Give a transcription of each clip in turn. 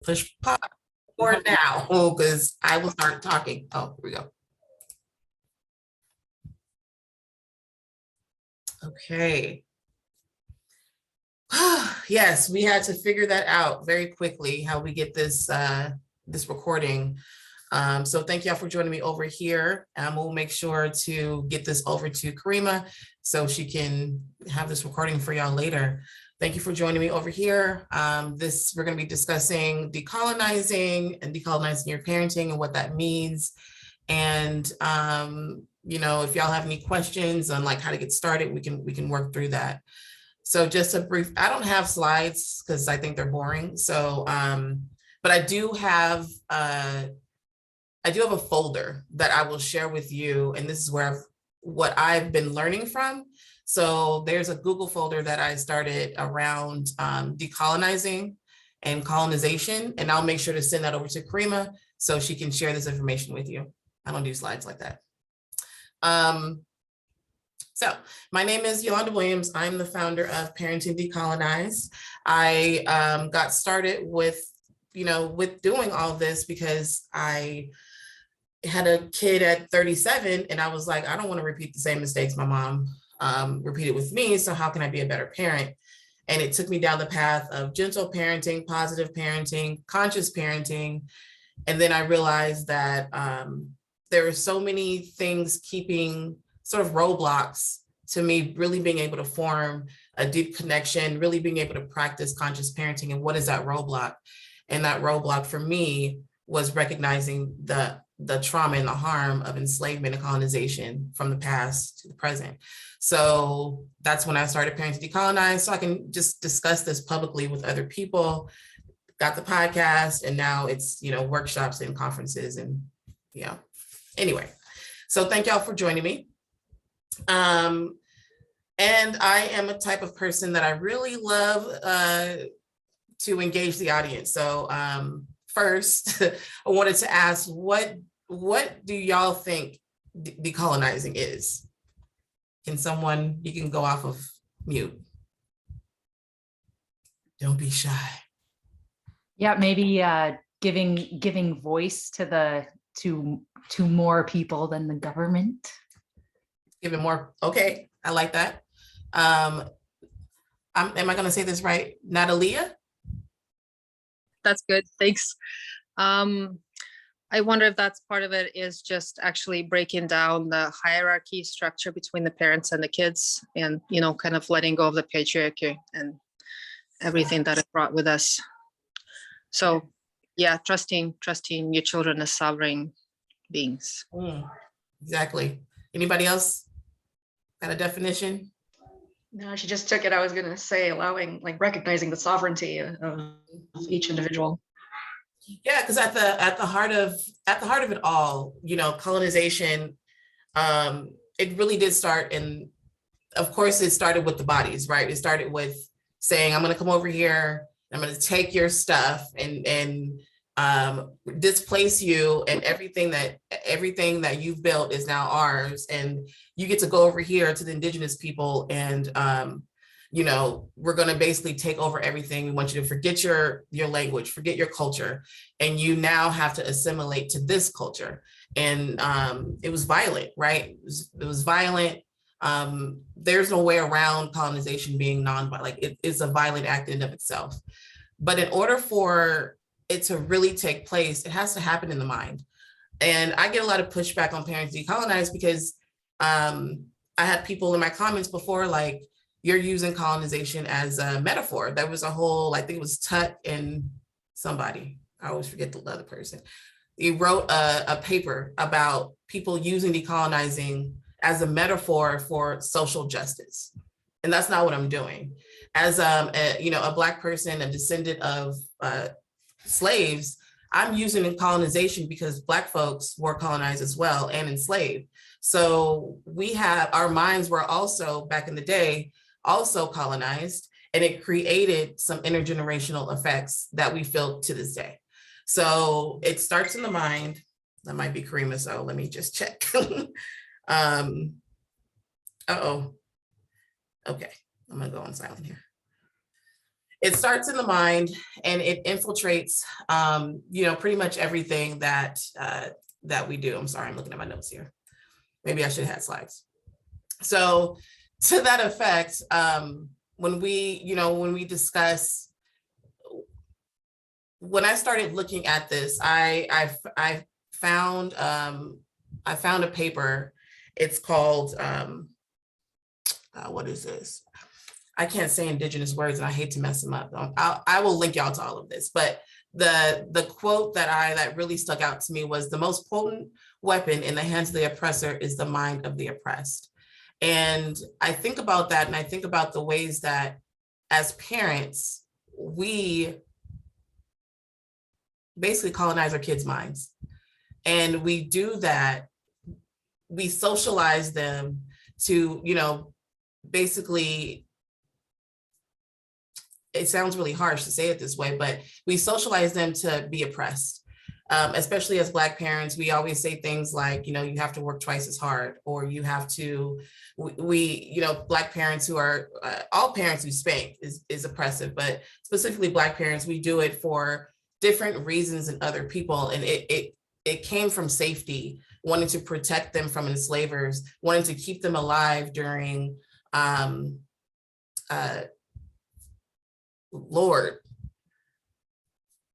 push pause for now, because I will start talking. Oh, here we go. Okay. Yes, we had to figure that out very quickly, how we get this this recording. So thank y'all for joining me over here. We'll make sure to get this over to Karima so she can have this recording for y'all later. Thank you for joining me over here. We're going to be discussing decolonizing and decolonizing your parenting and what that means. And you know, if y'all have any questions on like how to get started, we can work through that. So just a brief, I don't have slides because I think they're boring. So, but I do have a folder that I will share with you. And this is where what I've been learning from. So there's a Google folder that I started around decolonizing and colonization. And I'll make sure to send that over to Karima so she can share this information with you. I don't do slides like that. So my name is Yolanda Williams. I'm the founder of Parenting Decolonized. I got started with doing all this because I had a kid at 37 and I was like, I don't want to repeat the same mistakes my mom repeated with me. So how can I be a better parent? And it took me down the path of gentle parenting, positive parenting, conscious parenting. And then I realized that there are so many things keeping sort of roadblocks to me really being able to form a deep connection, really being able to practice conscious parenting. And what is that roadblock? And that roadblock for me was recognizing the trauma and the harm of enslavement and colonization from the past to the present. So that's when I started Parenting Decolonized, so I can just discuss this publicly with other people. Got the podcast, and now it's, workshops and conferences and, anyway. So thank y'all for joining me. And I am a type of person that I really love to engage the audience. So first, I wanted to ask, what do y'all think decolonizing is? You can go off of mute. Don't be shy. Yeah, maybe giving voice to more people than the government. Giving more, okay, I like that. Am I gonna say this right? Natalia? That's good, thanks. I wonder if that's part of it, is just actually breaking down the hierarchy structure between the parents and the kids, and kind of letting go of the patriarchy and everything that it brought with us. So yeah, trusting your children as sovereign beings. Exactly. Anybody else got a definition? No, she just took it. I was going to say recognizing the sovereignty of each individual. Yeah, because at the heart of it all, colonization, it really did start of course, it started with the bodies, right? It started with saying, I'm going to come over here, I'm going to take your stuff and displace you, and everything that you've built is now ours, and you get to go over here to the indigenous people, and we're going to basically take over everything. We want you to forget your language, forget your culture, and you now have to assimilate to this culture. And it was violent, right? It was violent. There's no way around colonization being non-violent. It is a violent act in and of itself. But in order for it to really take place, it has to happen in the mind. And I get a lot of pushback on Parenting Decolonized because I had people in my comments before, like, you're using colonization as a metaphor. There was a whole, I think it was Tut and somebody, I always forget the other person. He wrote a paper about people using decolonizing as a metaphor for social justice. And that's not what I'm doing. As a Black person, a descendant of slaves, I'm using colonization because Black folks were colonized as well and enslaved. So our minds were also, back in the day, also colonized, and it created some intergenerational effects that we feel to this day. So it starts in the mind. That might be Karima, so let me just check. Okay, I'm gonna go on silent here. it starts in the mind and it infiltrates, pretty much everything that we do. I'm sorry, I'm looking at my notes here. Maybe I should have had slides. So to that effect, when we discuss, when I started looking at this, I found a paper. It's called, what is this? I can't say indigenous words and I hate to mess them up. I will link y'all to all of this, but the quote that really stuck out to me was, the most potent weapon in the hands of the oppressor is the mind of the oppressed. And I think about that, and I think about the ways that as parents, we basically colonize our kids' minds. And we do that, we socialize them to, basically, it sounds really harsh to say it this way, but we socialize them to be oppressed. Especially as Black parents, we always say things like, you have to work twice as hard, or you have to, Black parents who are, all parents who spank is oppressive, but specifically Black parents, we do it for different reasons than other people. And it came from safety, wanting to protect them from enslavers, wanting to keep them alive during, Lord,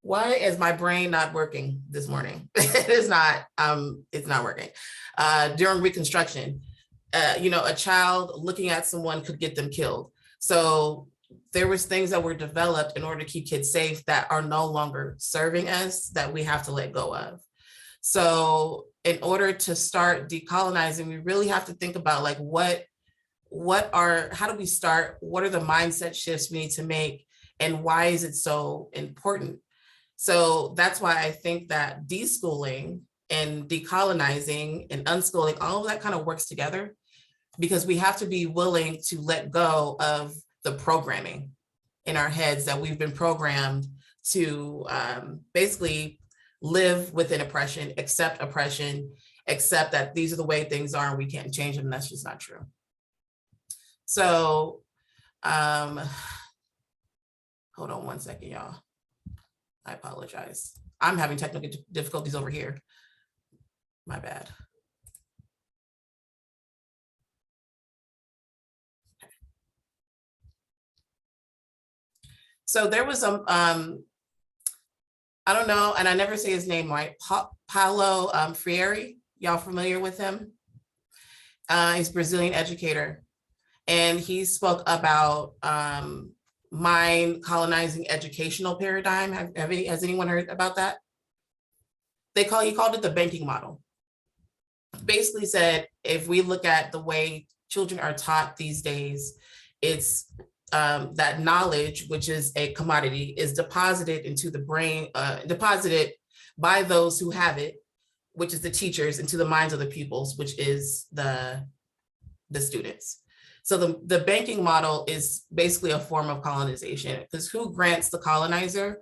why is my brain not working this morning? It's not working. During Reconstruction, a child looking at someone could get them killed. So there was things that were developed in order to keep kids safe that are no longer serving us, that we have to let go of. So in order to start decolonizing, we really have to think about like, how do we start? What are the mindset shifts we need to make? And why is it so important? So that's why I think that deschooling and decolonizing and unschooling, all of that kind of works together, because we have to be willing to let go of the programming in our heads that we've been programmed to basically live within oppression, accept that these are the way things are and we can't change them. And that's just not true. So, hold on one second, y'all. I apologize. I'm having technical difficulties over here. My bad. So there was I don't know, and I never say his name right, Paulo Freire. Y'all familiar with him? He's a Brazilian educator. And he spoke about mind colonizing educational paradigm. Has anyone heard about that? He called it the banking model. Basically said, if we look at the way children are taught these days, it's that knowledge, which is a commodity, is deposited into the brain, deposited by those who have it, which is the teachers, into the minds of the pupils, which is the students. So the banking model is basically a form of colonization, because who grants the colonizer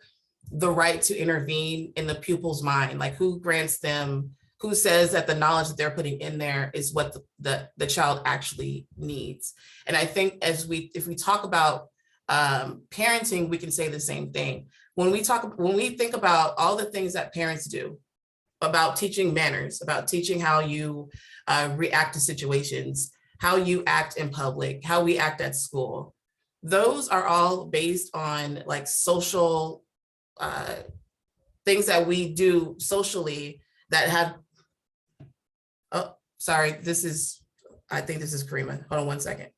the right to intervene in the pupil's mind? Like, who grants them, who says that the knowledge that they're putting in there is what the child actually needs? And I think if we talk about parenting, we can say the same thing. When we think about all the things that parents do, about teaching manners, about teaching how you react to situations, how you act in public, how we act at school, those are all based on like social things that we do socially that have, oh, sorry, I think this is Karima. Hold on one second.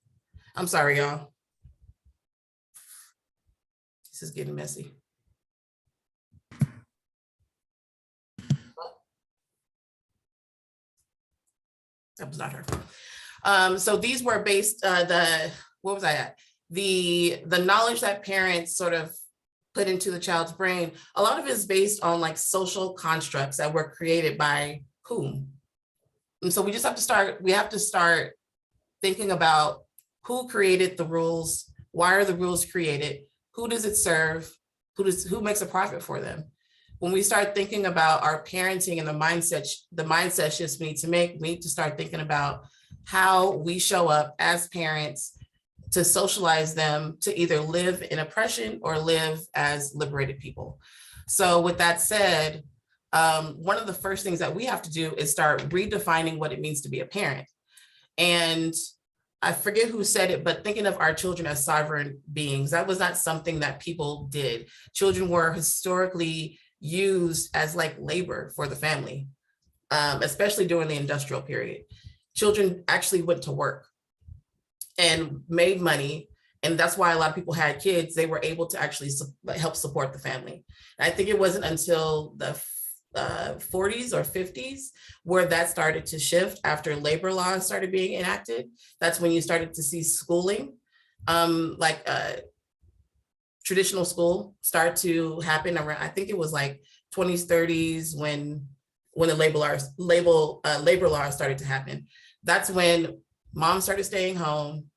I'm sorry, y'all. This is getting messy. That was not her. So these were based, what was I at? The knowledge that parents sort of put into the child's brain, a lot of it is based on like social constructs that were created by whom? And so we just have to start thinking about who created the rules, why are the rules created, who does it serve, who makes a profit for them? When we start thinking about our parenting and the mindset shifts we need to start thinking about how we show up as parents to socialize them to either live in oppression or live as liberated people. So with that said, one of the first things that we have to do is start redefining what it means to be a parent. And I forget who said it, but thinking of our children as sovereign beings, that was not something that people did. Children were historically used as like labor for the family, especially during the industrial period. Children actually went to work and made money. And that's why a lot of people had kids. They were able to actually help support the family. And I think it wasn't until the 40s or 50s where that started to shift after labor laws started being enacted. That's when you started to see schooling, traditional school start to happen around, I think it was like 20s, 30s when the labor laws started to happen. That's when moms started staying home,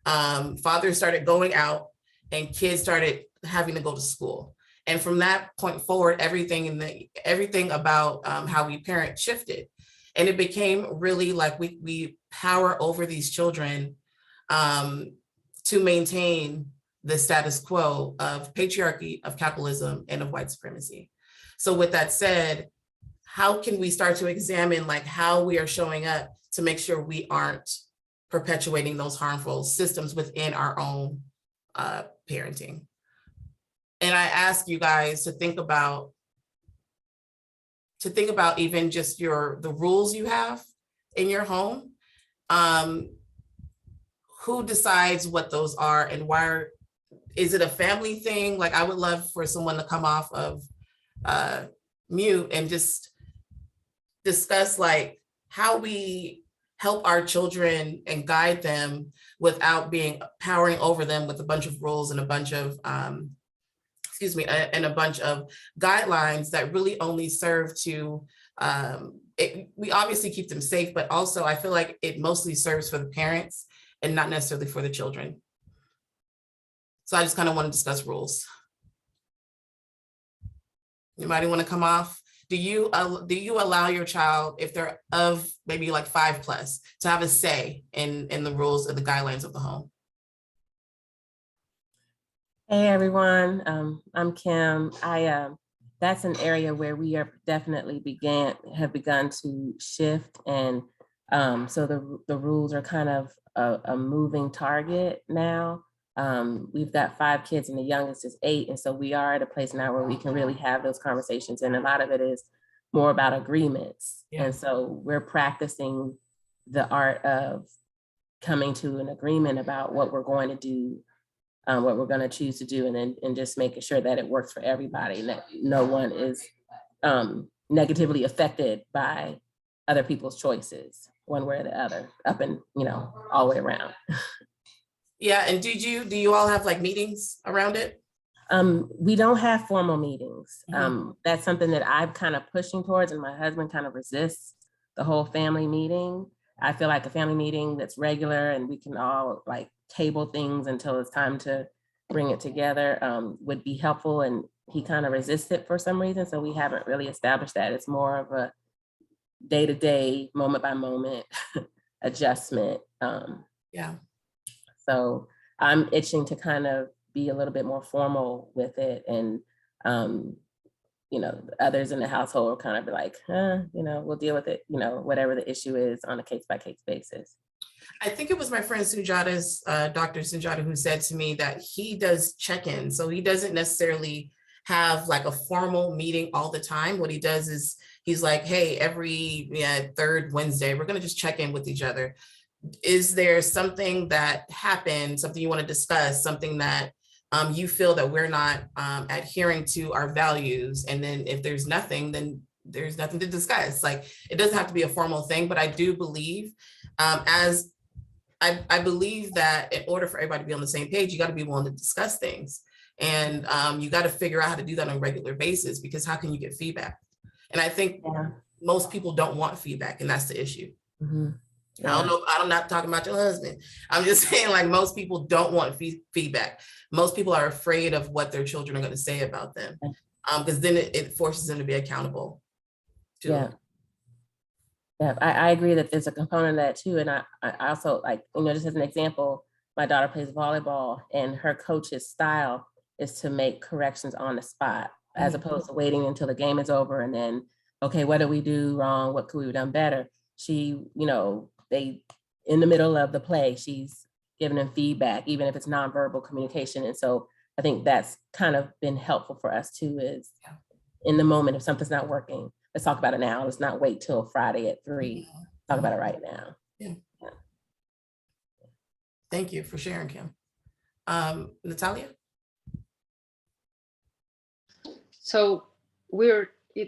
fathers started going out, and kids started having to go to school. And from that point forward, everything about how we parent shifted. And it became really like we power over these children to maintain the status quo of patriarchy, of capitalism, and of white supremacy. So with that said, how can we start to examine like how we are showing up to make sure we aren't perpetuating those harmful systems within our own parenting? And I ask you guys to think about even just the rules you have in your home. Who decides what those are, and why? Is it a family thing? Like, I would love for someone to come off of mute and just discuss like how we help our children and guide them without powering over them with a bunch of rules and a bunch of and a bunch of guidelines that really only serve to, we obviously keep them safe, but also I feel like it mostly serves for the parents and not necessarily for the children. So I just kind of want to discuss rules. Anybody want to come off? Do you allow your child, if they're of maybe like 5+, to have a say in the rules and the guidelines of the home? Hey everyone, I'm Kim. That's an area where we are definitely have begun to shift, and so the rules are kind of a moving target now. We've got 5 kids and the youngest is 8, and so we are at a place now where we can really have those conversations, and a lot of it is more about agreements. Yeah. And so we're practicing the art of coming to an agreement about what we're going to do, what we're going to choose to do, and just making sure that it works for everybody, and that no one is negatively affected by other people's choices, one way or the other, up and all the way around. Yeah, and do you all have like meetings around it? We don't have formal meetings. Mm-hmm. That's something that I'm kind of pushing towards, and my husband kind of resists the whole family meeting. I feel like a family meeting that's regular and we can all like table things until it's time to bring it together would be helpful, and he kind of resists it for some reason, so we haven't really established that. It's more of a day-to-day, moment-by-moment adjustment. Yeah. So I'm itching to kind of be a little bit more formal with it, and others in the household will kind of be like, we'll deal with it, whatever the issue is on a case-by-case basis. I think it was my friend Sunjata's, Dr. Sunjata, who said to me that he does check-in. So he doesn't necessarily have like a formal meeting all the time. What he does is he's like, hey, every third Wednesday, we're going to just check in with each other. Is there something that happened, something you want to discuss, something that you feel that we're not adhering to our values? And then if there's nothing, then there's nothing to discuss. Like, it doesn't have to be a formal thing, but I do believe I believe that in order for everybody to be on the same page, you got to be willing to discuss things. And you got to figure out how to do that on a regular basis, because how can you get feedback? And I think most people don't want feedback, and that's the issue. Mm-hmm. Yeah. I don't know, I'm not talking about your husband. I'm just saying, like, most people don't want feedback. Most people are afraid of what their children are going to say about them, because then it forces them to be accountable. Yeah, I agree that there's a component of that too. And I also, like, just as an example, my daughter plays volleyball, and her coach's style is to make corrections on the spot, as opposed to waiting until the game is over and then, okay, what did we do wrong? What could we have done better? She, they, in the middle of the play, she's giving them feedback, even if it's nonverbal communication. And so I think that's kind of been helpful for us too, is in the moment, if something's not working, let's talk about it now. Let's not wait till Friday at 3. Talk about it right now. Yeah. Thank you for sharing, Kim. Natalia? So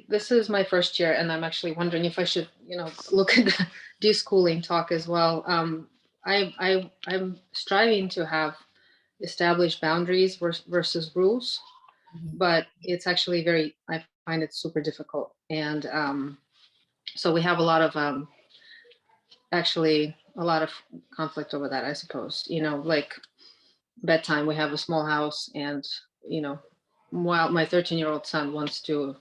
this is my first year, and I'm actually wondering if I should, look at the deschooling talk as well. I'm striving to have established boundaries versus rules, but it's actually I find it super difficult. And so we have a lot of conflict over that, I suppose. Like bedtime, we have a small house, and while my 13-year-old son wants to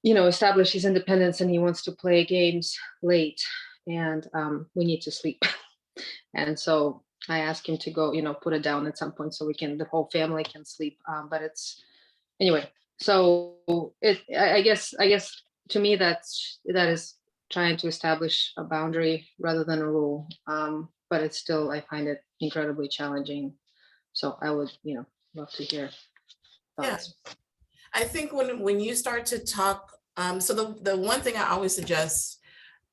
establish his independence, and he wants to play games late, and we need to sleep. And so I asked him to go put it down at some point so the whole family can sleep. But it's anyway, so I guess to me that is trying to establish a boundary rather than a rule. But it's still, I find it incredibly challenging. So I would love to hear thoughts. Yeah. I think when you start to talk, so the one thing I always suggest,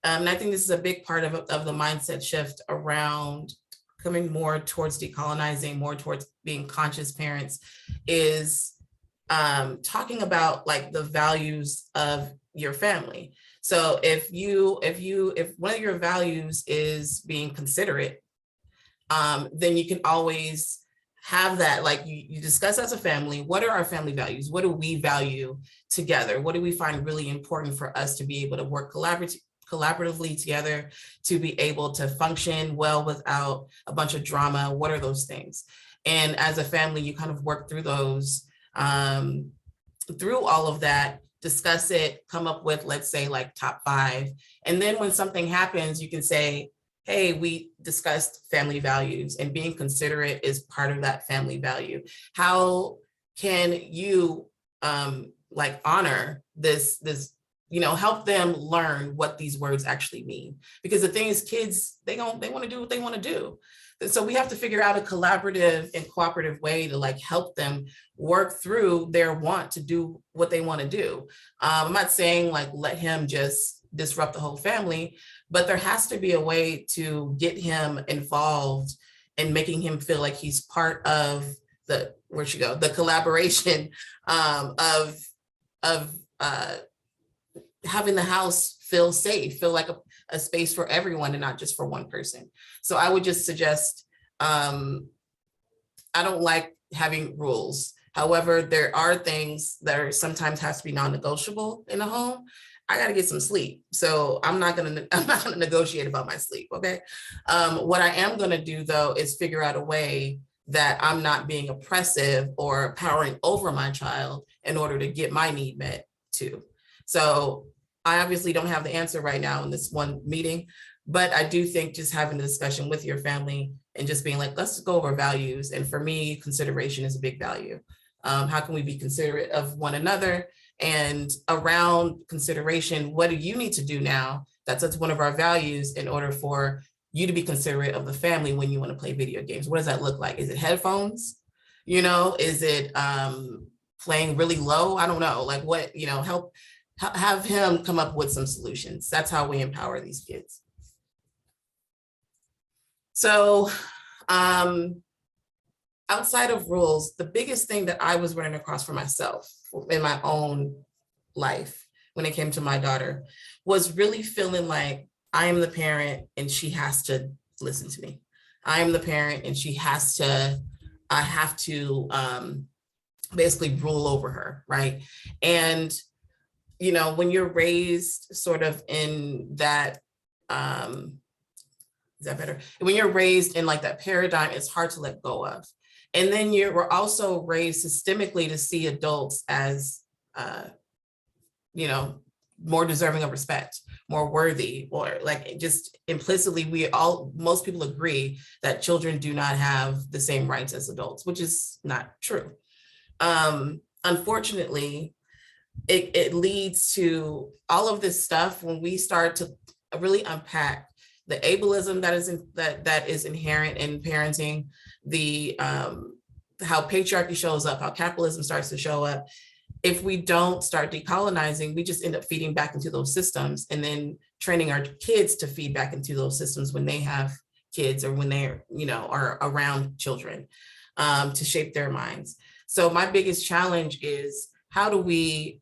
and I think this is a big part of the mindset shift around coming more towards decolonizing, more towards being conscious parents, is talking about like the values of your family. So if one of your values is being considerate, then you can always have that, like you discuss as a family, what are our family values? What do we value together? What do we find really important for us to be able to work collaboratively together, to be able to function well without a bunch of drama? What are those things? And as a family, you kind of work through those, through all of that, discuss it, come up with, let's say, like top 5. And then when something happens, you can say, hey, we discussed family values, and being considerate is part of that family value. How can you like honor this, help them learn what these words actually mean? Because the thing is, kids, they want to do what they want to do. So we have to figure out a collaborative and cooperative way to like help them work through their want to do what they want to do. I'm not saying like let him just disrupt the whole family, but there has to be a way to get him involved and making him feel like he's part of the collaboration of having the house feel safe, feel like a space for everyone and not just for one person. So I would just suggest, I don't like having rules. However, there are things that are sometimes has to be non-negotiable in a home. I got to get some sleep. So I'm not going to negotiate about my sleep. Okay. What I am going to do though, is figure out a way that I'm not being oppressive or powering over my child in order to get my need met too. So I obviously don't have the answer right now in this one meeting, but I do think just having the discussion with your family and just being like, let's go over values. And for me, consideration is a big value. How can we be considerate of one another? And around consideration, what do you need to do now? That's one of our values in order for you to be considerate of the family when you want to play video games. What does that look like? Is it headphones? Is it playing really low? I don't know. Like what, have him come up with some solutions. That's how we empower these kids. So outside of rules, the biggest thing that I was running across for myself in my own life when it came to my daughter was really feeling like I am the parent and she has to listen to me. I am the parent and I have to basically rule over her, right? And, when you're raised sort of in that, is that better? When you're raised in like that paradigm, it's hard to let go of. And then we're also raised systemically to see adults as, more deserving of respect, more worthy, or like just implicitly, most people agree that children do not have the same rights as adults, which is not true. Unfortunately, it leads to all of this stuff when we start to really unpack the ableism that is inherent in parenting, the how patriarchy shows up, how capitalism starts to show up. If we don't start decolonizing, we just end up feeding back into those systems and then training our kids to feed back into those systems when they have kids or when they're, are around children, to shape their minds. So my biggest challenge is how do we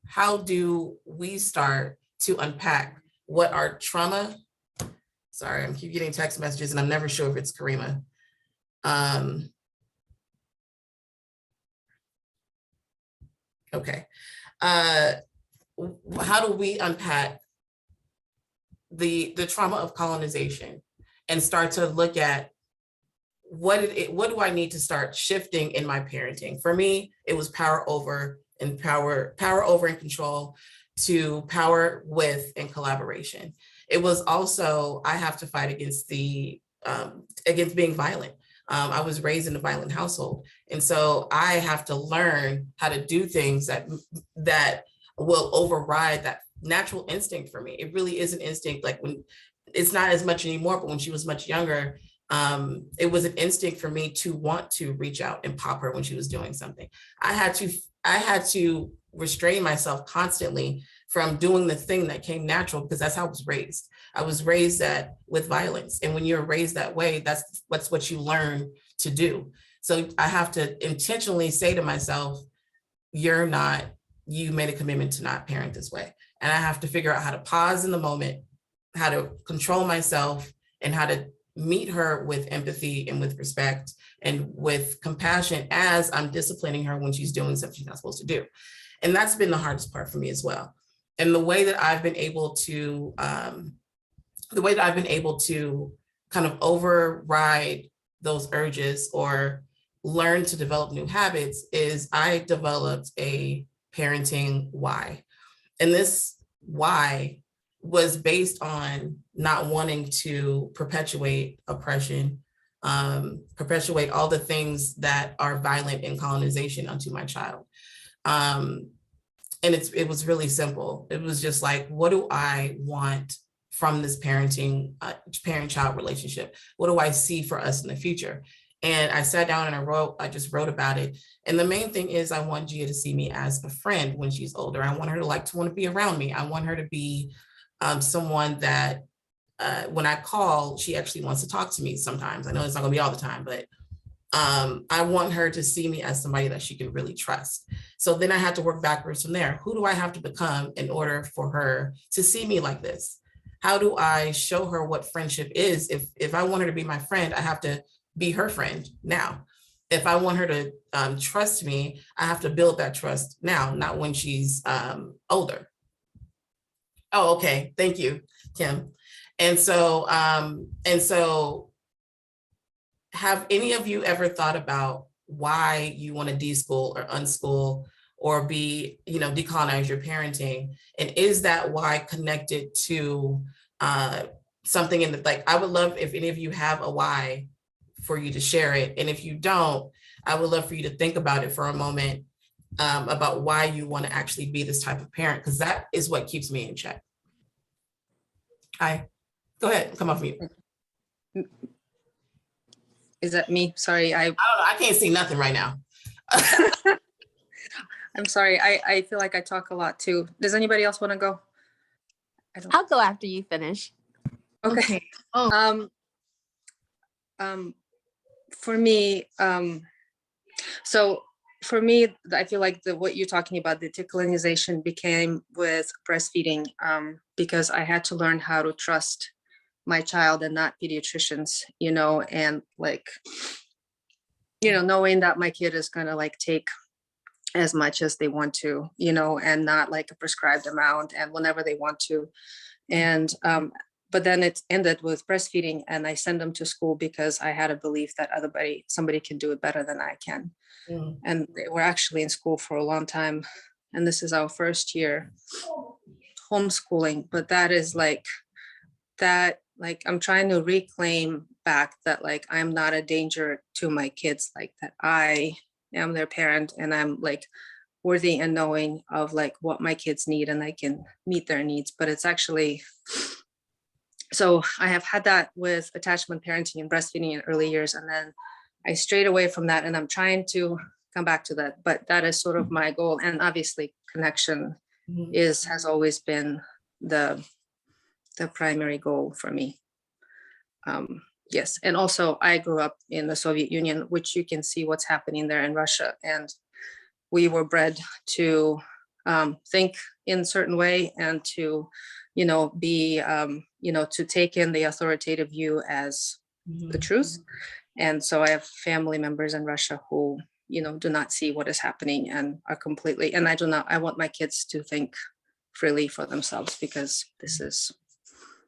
start to unpack what our trauma, sorry, I keep getting text messages and I'm never sure if it's Karima. Okay. How do we unpack the trauma of colonization and start to look at what do I need to start shifting in my parenting? For me, it was power over and control to power with and collaboration. It was also, I have to fight against against being violent. I was raised in a violent household. And so I have to learn how to do things that will override that natural instinct for me. It really is an instinct, like when it's not as much anymore, but when she was much younger, it was an instinct for me to want to reach out and pop her when she was doing something. I had to restrain myself constantly from doing the thing that came natural because that's how I was raised. I was raised with violence. And when you're raised that way, that's what you learn to do. So I have to intentionally say to myself, you made a commitment to not parent this way. And I have to figure out how to pause in the moment, how to control myself, and how to meet her with empathy and with respect and with compassion as I'm disciplining her when she's doing something she's not supposed to do. And that's been the hardest part for me as well. And the way that I've been able to kind of override those urges or learn to develop new habits is I developed a parenting why. And this why was based on not wanting to perpetuate oppression, perpetuate all the things that are violent in colonization onto my child. And it was really simple. It was just like, what do I want from this parent-child relationship? What do I see for us in the future? And I sat down and I just wrote about it. And the main thing is I want Gia to see me as a friend when she's older. I want her to want to be around me. I want her to be someone that when I call, she actually wants to talk to me sometimes. I know it's not gonna be all the time, but I want her to see me as somebody that she can really trust. So then I had to work backwards from there. Who do I have to become in order for her to see me like this? How do I show her what friendship is? If I want her to be my friend, I have to be her friend now. If I want her to trust me, I have to build that trust now, not when she's older. Oh, okay. Thank you, Kim. And so have any of you ever thought about why you want to deschool or unschool or decolonize your parenting? And is that why connected to something I would love if any of you have a why for you to share it. And if you don't, I would love for you to think about it for a moment, about why you want to actually be this type of parent, because that is what keeps me in check. Hi, go ahead, come off mute. Is that me? Sorry, I don't know, I can't see nothing right now. I'm sorry. I feel like I talk a lot too. Does anybody else want to go? I'll go after you finish. Okay. Oh. For me, I feel like what you're talking about, the decolonization became with breastfeeding, because I had to learn how to trust my child and not pediatricians, and knowing that my kid is going to take as much as they want to, and not a prescribed amount and whenever they want to. And but then it ended with breastfeeding, and I sent them to school because I had a belief that somebody can do it better than I can. And they were actually in school for a long time, and this is our first year. homeschooling, but that is like I'm trying to reclaim back that like I'm not a danger to my kids, like that I am their parent and I'm like worthy and knowing of like what my kids need and I can meet their needs. But it's actually, so I have had that with attachment parenting and breastfeeding in early years, and then I strayed away from that, and I'm trying to come back to that. But that is sort of my goal, and obviously connection has always been the primary goal for me. Yes, and also I grew up in the Soviet Union, which you can see what's happening there in Russia, and we were bred to think in a certain way and to, be, to take in the authoritative view as the truth. And so I have family members in Russia who, do not see what is happening and are completely, and I want my kids to think freely for themselves, because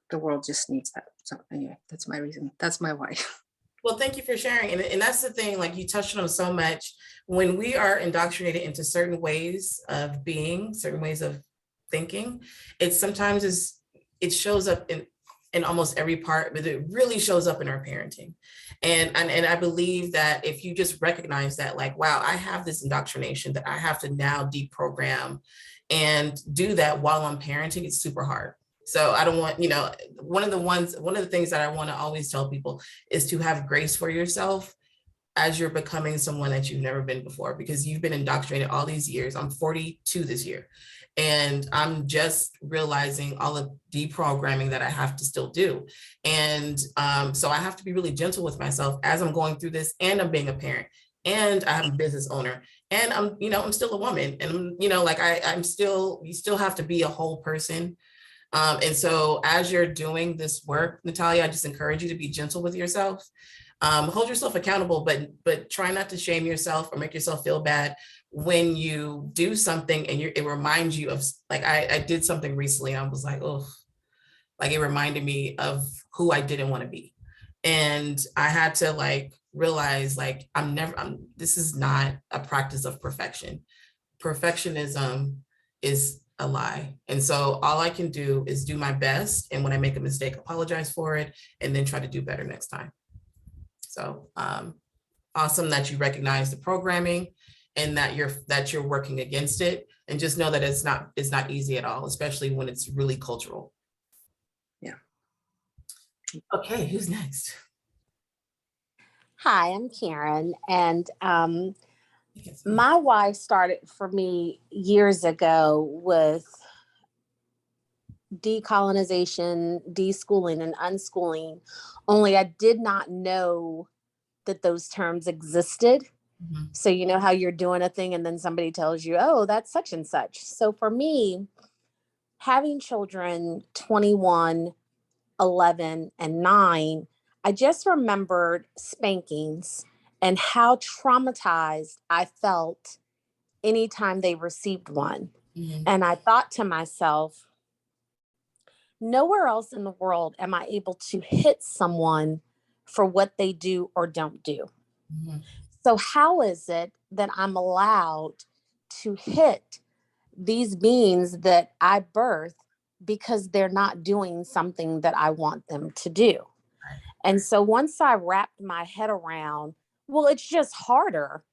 the world just needs that. So anyway, that's my reason. That's my why. Well, thank you for sharing. And that's the thing, like you touched on so much. When we are indoctrinated into certain ways of being, certain ways of thinking, it sometimes it shows up in almost every part, but it really shows up in our parenting. And I believe that if you just recognize that, like, wow, I have this indoctrination that I have to now deprogram and do that while I'm parenting, it's super hard. So I don't want, one of the things that I want to always tell people is to have grace for yourself as you're becoming someone that you've never been before, because you've been indoctrinated all these years. I'm 42 this year, and I'm just realizing all the deprogramming that I have to still do. And so I have to be really gentle with myself as I'm going through this, and I'm being a parent, and I'm a business owner, and I'm still a woman, and you still have to be a whole person. And so as you're doing this work, Natalia, I just encourage you to be gentle with yourself. Hold yourself accountable, but try not to shame yourself or make yourself feel bad when you do something and it reminds you of, like, I did something recently. I was like, oh, like it reminded me of who I didn't want to be. And I had to like realize, like, this is not a practice of perfection. Perfectionism is a lie. And so all I can do is do my best. And when I make a mistake, apologize for it, and then try to do better next time. So awesome that you recognize the programming and that you're working against it. And just know that it's not easy at all, especially when it's really cultural. Yeah. Okay, who's next? Hi, I'm Karen, and my why started for me years ago with decolonization, deschooling, and unschooling, only I did not know that those terms existed. Mm-hmm. So you know how you're doing a thing and then somebody tells you, oh, that's such and such. So for me, having children 21, 11, and 9, I just remembered spankings and how traumatized I felt anytime they received one. Mm-hmm. And I thought to myself, nowhere else in the world am I able to hit someone for what they do or don't do. Mm-hmm. So how is it that I'm allowed to hit these beings that I birth because they're not doing something that I want them to do? And so once I wrapped my head around, well, it's just harder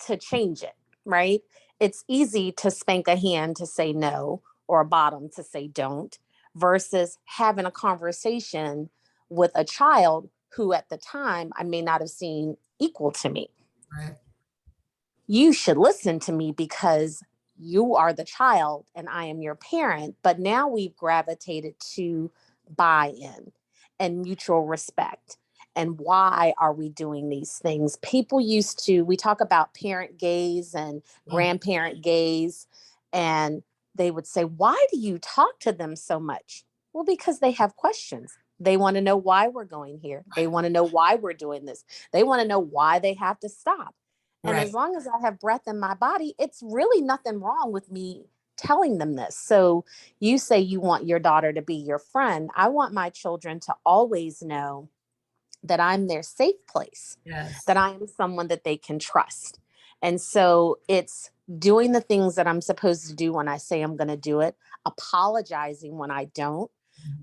to change it, right? It's easy to spank a hand to say no, or a bottom to say don't, versus having a conversation with a child who at the time I may not have seen equal to me. Right. You should listen to me because you are the child and I am your parent. But now we've gravitated to buy-in and mutual respect. And why are we doing these things? People we talk about parent gaze and grandparent gaze, and they would say, why do you talk to them so much? Well, because they have questions. They want to know why we're going here. They want to know why we're doing this. They want to know why they have to stop. And Right. as long as I have breath in my body, it's really nothing wrong with me telling them this. So you say you want your daughter to be your friend. I want my children to always know that I'm their safe place, Yes. that I am someone that they can trust. And so it's doing the things that I'm supposed to do when I say I'm going to do it, apologizing when I don't.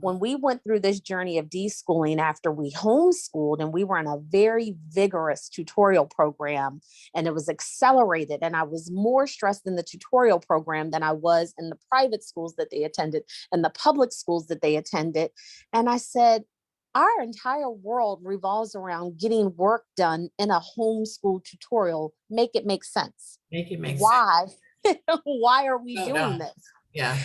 When we went through this journey of deschooling after we homeschooled, and we were in a very vigorous tutorial program, and it was accelerated, and I was more stressed in the tutorial program than I was in the private schools that they attended and the public schools that they attended. And I said, our entire world revolves around getting work done in a homeschool tutorial. Make it make sense. Make it make sense. Why? Why are we No, doing no. this? Yeah.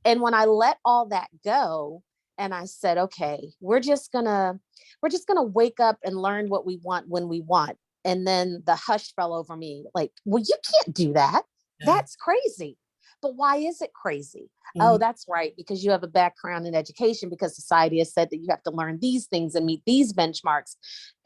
And when I let all that go, and I said, okay, we're just gonna wake up and learn what we want when we want. And then the hush fell over me, like, well, you can't do that. Yeah. That's crazy. But why is it crazy? Oh, that's right, because you have a background in education, because society has said that you have to learn these things and meet these benchmarks.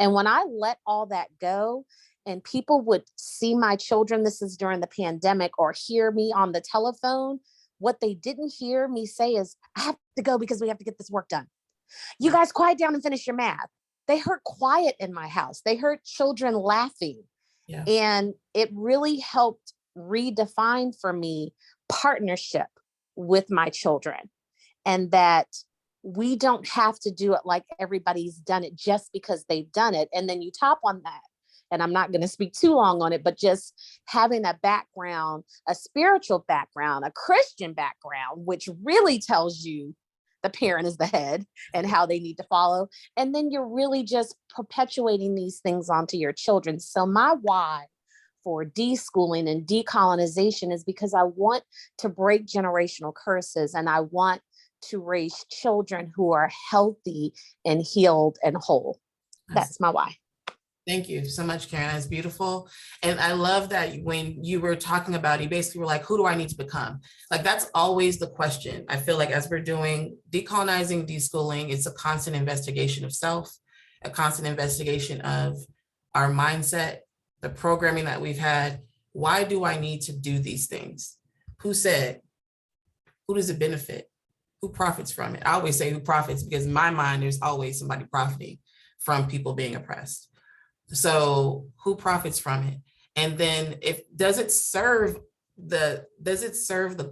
And when I let all that go, and people would see my children, this is during the pandemic, or hear me on the telephone, what they didn't hear me say is, I have to go because we have to get this work done. You guys quiet down and finish your math. They heard quiet in my house. They heard children laughing. Yeah. And it really helped redefine for me partnership with my children, and that we don't have to do it like everybody's done it just because they've done it. And then you top on that, and I'm not going to speak too long on it, but just having a background, a spiritual background, a Christian background, which really tells you the parent is the head and how they need to follow. And then you're really just perpetuating these things onto your children. So my why for deschooling and decolonization is because I want to break generational curses, and I want to raise children who are healthy and healed and whole. That's my why. Thank you so much, Karen. That's beautiful. And I love that when you were talking about, you basically were like, who do I need to become? Like, that's always the question. I feel like as we're doing decolonizing, deschooling, it's a constant investigation of self, a constant investigation of our mindset, the programming that we've had. Why do I need to do these things? Who said? Who does it benefit? Who profits from it? I always say who profits, because in my mind, there's always somebody profiting from people being oppressed. So who profits from it? And then does it serve the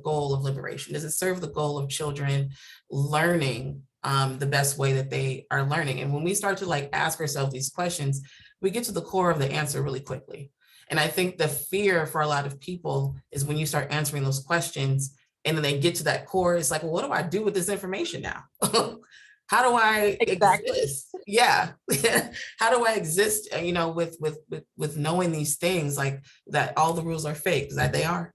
goal of liberation? Does it serve the goal of children learning the best way that they are learning? And when we start to like ask ourselves these questions, we get to the core of the answer really quickly. And I think the fear for a lot of people is when you start answering those questions and then they get to that core, it's like, well, what do I do with this information now? How do I exist? Yeah. How do I exist, with knowing these things, like that all the rules are fake, because they are.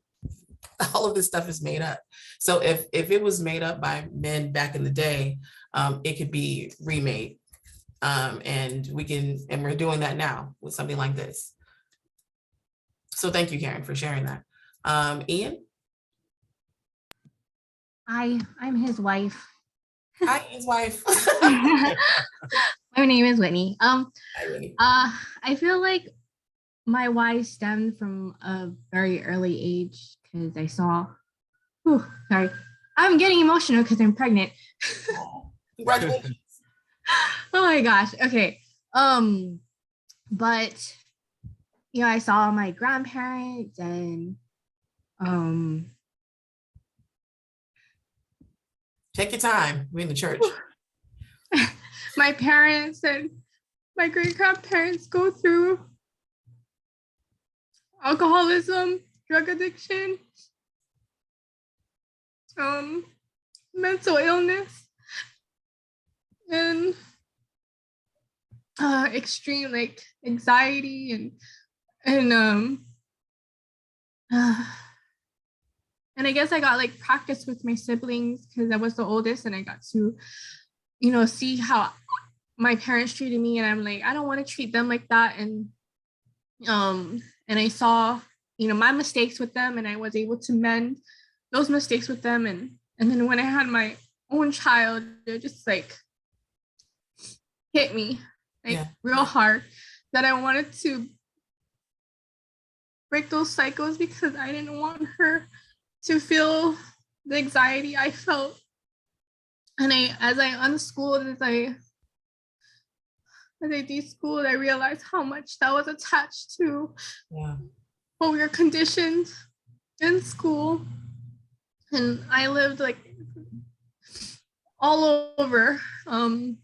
All of this stuff is made up. So if it was made up by men back in the day, it could be remade. And we're doing that now with something like this. So thank you, Karen, for sharing that. Ian? I'm his wife. Hi, his wife. My name is Whitney. Hi, Whitney. I feel like my why stemmed from a very early age, because I saw, sorry, I'm getting emotional because I'm pregnant. Congratulations. Oh my gosh. Okay. But I saw my grandparents and Take your time. We're in the church. my parents and my great-grandparents go through alcoholism, drug addiction, mental illness, and extreme like anxiety and I guess I got like practice with my siblings because I was the oldest, and I got to, see how my parents treated me, and I'm like, I don't want to treat them like that. And I saw, my mistakes with them, and I was able to mend those mistakes with them. And then when I had my own child, it just like hit me real hard that I wanted to break those cycles, because I didn't want her to feel the anxiety I felt. And as I unschooled, as I deschooled, I realized how much that was attached to what we were conditioned in school, and I lived like all over in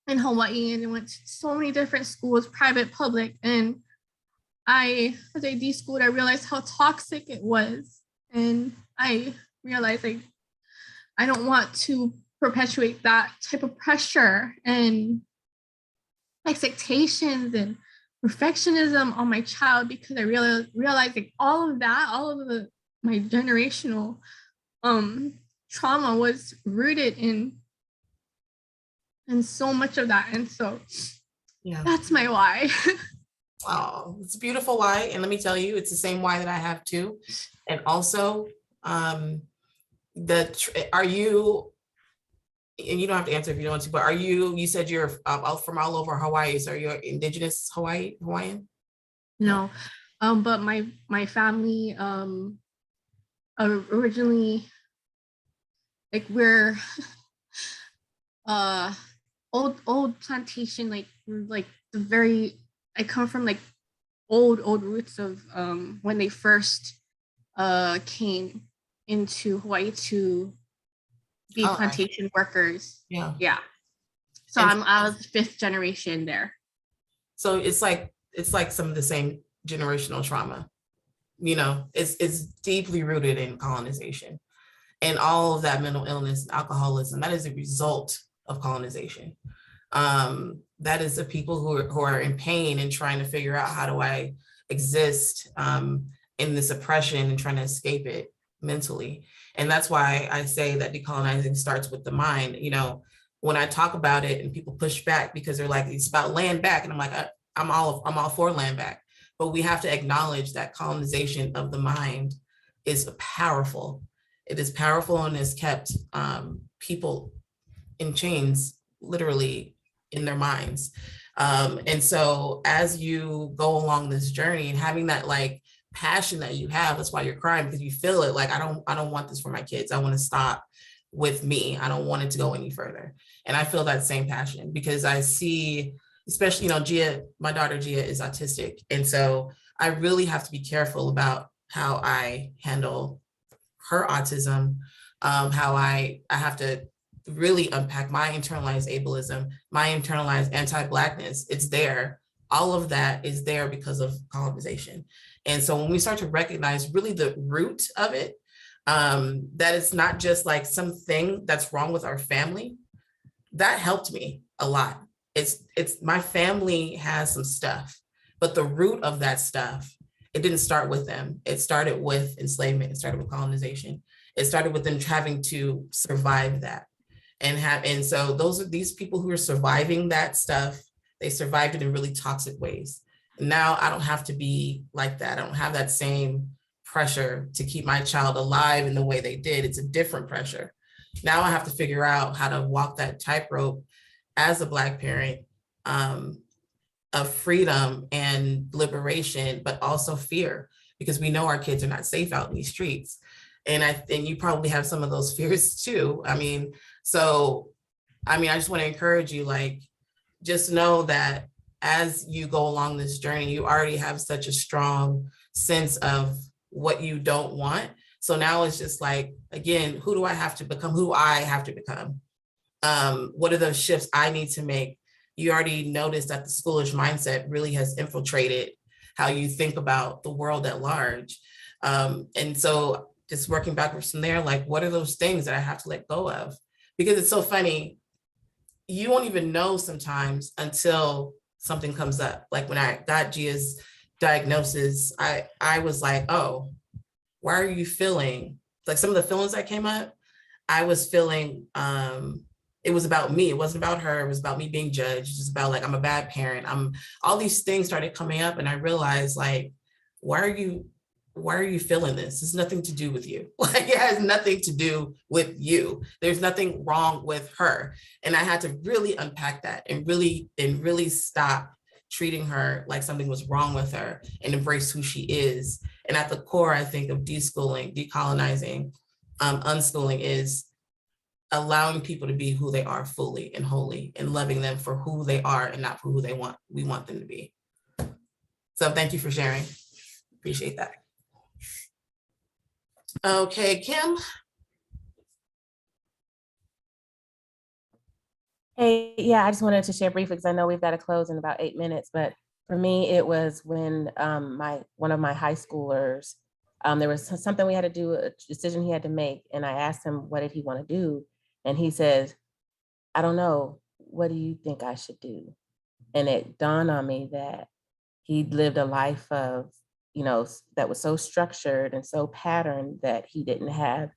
Hawaii, and I went to so many different schools, private, public, and as I de-schooled, I realized how toxic it was, and I realized like I don't want to perpetuate that type of pressure and expectations and perfectionism on my child, because I realized like all of that, all of my generational trauma was rooted in so much of that. And so Yeah. that's my why. Oh, it's a beautiful why. And let me tell you, it's the same why that I have too. And also, are you, and you don't have to answer if you don't want to, but are you said you're from all over Hawaii. So are you indigenous Hawaiian? No, but my family originally, like, we're old plantation, like the very, I come from like old roots of when they first came into Hawaii to be plantation workers. Yeah. So I was 5th generation there. So it's like some of the same generational trauma. You know, it's deeply rooted in colonization, and all of that mental illness, alcoholism, that is a result of colonization. That is the people who are in pain and trying to figure out, how do I exist in this oppression and trying to escape it mentally. And that's why I say that decolonizing starts with the mind. You know, when I talk about it and people push back because they're like, it's about land back. And I'm like, I'm all for land back. But we have to acknowledge that colonization of the mind is powerful. It is powerful and has kept people in chains, literally, in their minds. And so as you go along this journey and having that like passion that you have, that's why you're crying, because you feel it like, I don't want this for my kids. I want to stop with me. I don't want it to go any further. And I feel that same passion because I see, especially, you know, Gia, my daughter Gia is autistic. And so I really have to be careful about how I handle her autism, how I have to really unpack my internalized ableism, my internalized anti-Blackness. It's there. All of that is there because of colonization. And so when we start to recognize really the root of it, that it's not just like something that's wrong with our family, that helped me a lot. It's my family has some stuff, but the root of that stuff, it didn't start with them. It started with enslavement. It started with colonization. It started with them having to survive that. And so these people who are surviving that stuff, they survived it in really toxic ways. And now I don't have to be like that. I don't have that same pressure to keep my child alive in the way they did. It's a different pressure. Now I have to figure out how to walk that tightrope as a Black parent, of freedom and liberation, but also fear, because we know our kids are not safe out in these streets. And I think you probably have some of those fears too. I just want to encourage you, like, just know that as you go along this journey, you already have such a strong sense of what you don't want. So now it's just like, again, who do I have to become? Who I have to become? What are those shifts I need to make? You already noticed that the schoolish mindset really has infiltrated how you think about the world at large. And so just working backwards from there, like, what are those things that I have to let go of? Because it's so funny, you won't even know sometimes until something comes up. Like when I got Gia's diagnosis, I was like, oh, why are you feeling? Like some of the feelings that came up, I was feeling, it was about me. It wasn't about her. It was about me being judged. It's about like, I'm a bad parent. All these things started coming up and I realized like, why are you feeling this? It's nothing to do with you. Like it has nothing to do with you. There's nothing wrong with her. And I had to really unpack that and really stop treating her like something was wrong with her and embrace who she is. And at the core, I think of deschooling, decolonizing, unschooling is allowing people to be who they are fully and wholly and loving them for who they are and not for who we want them to be. So thank you for sharing. Appreciate that. Okay, Kim. Hey, yeah, I just wanted to share briefly because I know we've got to close in about 8 minutes, but for me, it was when one of my high schoolers, there was something we had to do, a decision he had to make, and I asked him what did he want to do, and he says, "I don't know. What do you think I should do?" And it dawned on me that he lived a life of, that was so structured and so patterned that he didn't have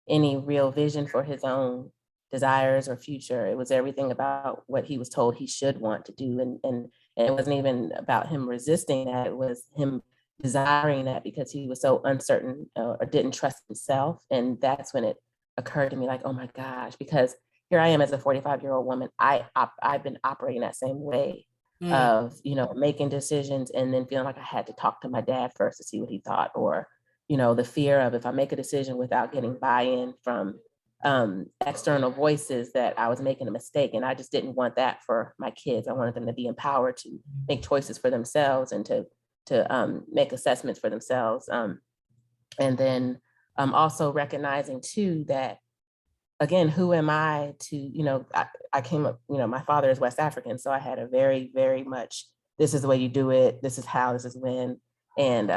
any real vision for his own desires or future. It was everything about what he was told he should want to do. And it wasn't even about him resisting that. It was him desiring that because he was so uncertain or didn't trust himself. And that's when it occurred to me like, oh my gosh, because here I am as a 45-year-old woman. I've been operating that same way of, making decisions and then feeling like I had to talk to my dad first to see what he thought, or the fear of if I make a decision without getting buy-in from external voices that I was making a mistake. And I just didn't want that for my kids. I wanted them to be empowered to make choices for themselves and to make assessments for themselves. And then also recognizing too that, again, who am I to, I came up, my father is West African. So I had a very, very much, this is the way you do it. This is how, this is when. And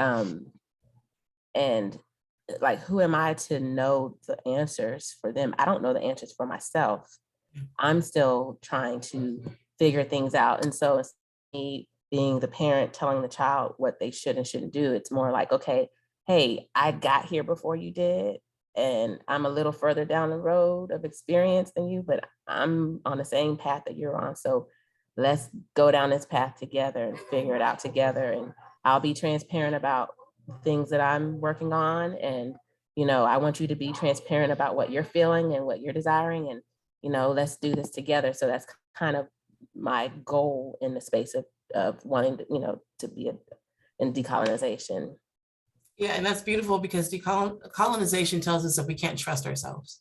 like, who am I to know the answers for them? I don't know the answers for myself. I'm still trying to figure things out. And so it's me being the parent telling the child what they should and shouldn't do. It's more like, okay, hey, I got here before you did. And I'm a little further down the road of experience than you, but I'm on the same path that you're on. So let's go down this path together and figure it out together. And I'll be transparent about things that I'm working on. And, I want you to be transparent about what you're feeling and what you're desiring. And, let's do this together. So that's kind of my goal in the space of wanting to, to be in decolonization. Yeah, and that's beautiful because decolonization tells us that we can't trust ourselves.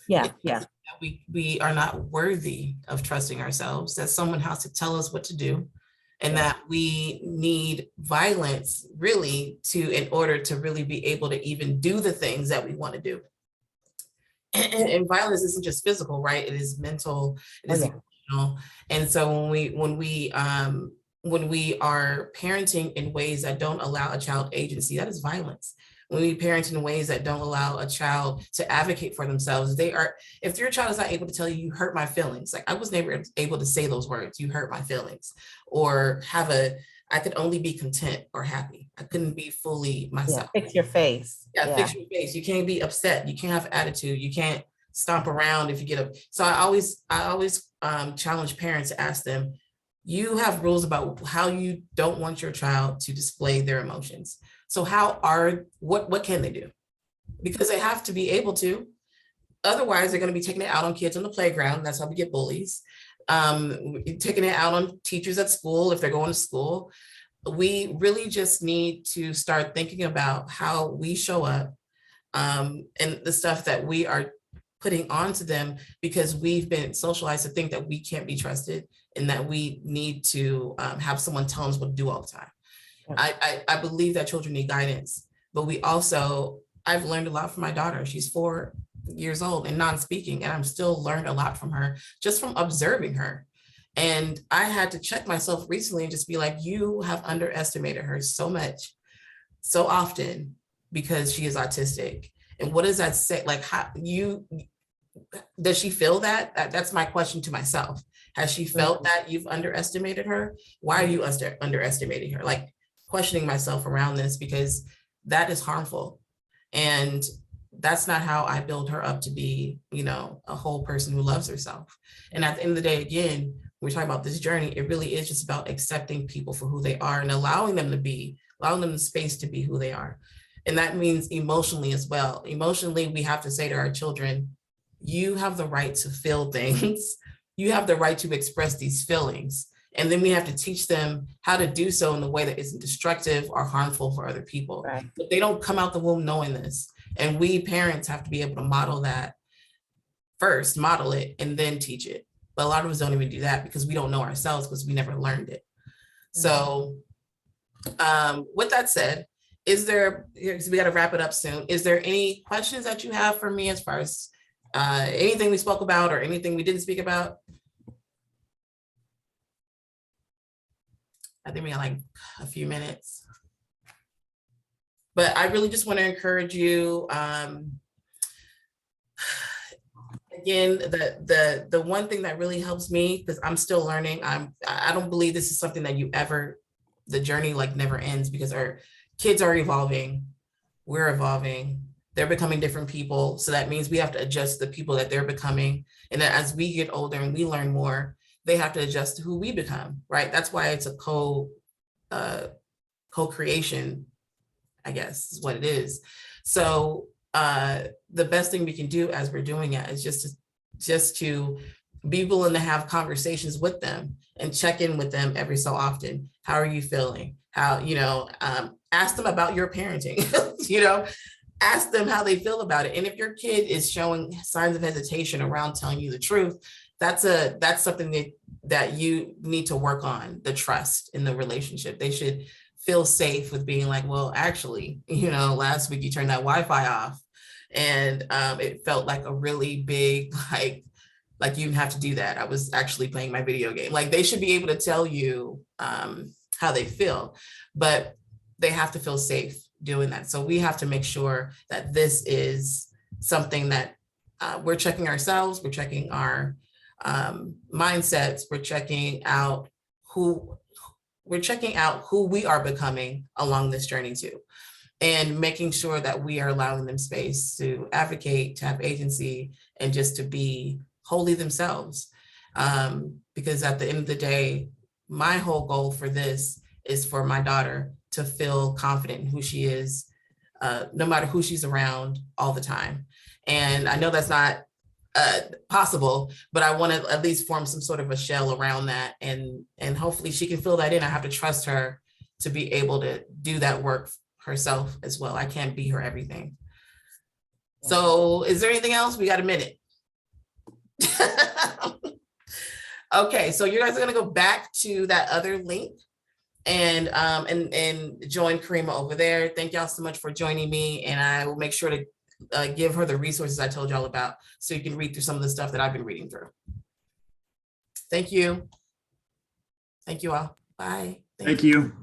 Yeah. That we are not worthy of trusting ourselves, that someone has to tell us what to do, and that we need violence really in order to really be able to even do the things that we want to do. And violence isn't just physical, right? It is mental, it is emotional. And so when we are parenting in ways that don't allow a child agency, that is violence. When we parent in ways that don't allow a child to advocate for themselves, if your child is not able to tell you, you hurt my feelings, like I was never able to say those words, you hurt my feelings, or I could only be content or happy. I couldn't be fully myself. Fix your face. Fix your face. You can't be upset. You can't have attitude. You can't stomp around if you get up. So I always challenge parents to ask them, you have rules about how you don't want your child to display their emotions. So what can they do? Because they have to be able to. Otherwise, they're going to be taking it out on kids on the playground. That's how we get bullies. Taking it out on teachers at school if they're going to school. We really just need to start thinking about how we show up and the stuff that we are putting onto them, because we've been socialized to think that we can't be trusted and that we need to have someone tell us what to do all the time. I believe that children need guidance, but I've learned a lot from my daughter. She's 4 years old and non-speaking, and I'm still learned a lot from her just from observing her. And I had to check myself recently and just be like, you have underestimated her so much, so often, because she is autistic. And what does that say? Like, does she feel that? That's my question to myself. Has she felt that you've underestimated her? Why are you underestimating her? Like, questioning myself around this, because that is harmful. And that's not how I build her up to be, a whole person who loves herself. And at the end of the day, again, we're talking about this journey. It really is just about accepting people for who they are and allowing them the space to be who they are. And that means emotionally as well. Emotionally, we have to say to our children, you have the right to feel things. You have the right to express these feelings. And then we have to teach them how to do so in a way that isn't destructive or harmful for other people. Right. But they don't come out the womb knowing this. And we parents have to be able to model that first, model it, and then teach it. But a lot of us don't even do that because we don't know ourselves, because we never learned it. So with that said, is there, because we got to wrap it up soon. Is there any questions that you have for me as far as anything we spoke about or anything we didn't speak about? I think we got like a few minutes. But I really just want to encourage you. Again, the one thing that really helps me, because I'm still learning, I don't believe this is something that the journey like never ends, because our kids are evolving, we're evolving, they're becoming different people. So that means we have to adjust the people that they're becoming. And that as we get older and we learn more, they have to adjust to who we become, right? That's why it's a co-creation, I guess is what it is. So the best thing we can do as we're doing it is just to be willing to have conversations with them and check in with them every so often. How are you feeling? How, ask them about your parenting, ask them how they feel about it. And if your kid is showing signs of hesitation around telling you the truth, that's something that you need to work on, the trust in the relationship. They should feel safe with being like, well, actually, last week you turned that Wi-Fi off and it felt like a really big, like you didn't have to do that. I was actually playing my video game. Like they should be able to tell you how they feel, but they have to feel safe doing that. So we have to make sure that this is something that we're checking ourselves, we're checking our mindsets, we're checking out who we are becoming along this journey too, and making sure that we are allowing them space to advocate, to have agency, and just to be wholly themselves. Because at the end of the day, my whole goal for this is for my daughter to feel confident in who she is, no matter who she's around all the time. And I know that's not possible, but I want to at least form some sort of a shell around that, and hopefully she can fill that in. I have to trust her to be able to do that work herself as well. I can't be her everything. So is there anything else? We got a minute. Okay, so you guys are gonna go back to that other link and join Karima over there. Thank y'all so much for joining me, and I will make sure to give her the resources I told y'all about so you can read through some of the stuff that I've been reading through. Thank you. Thank you all. Bye. Thank you.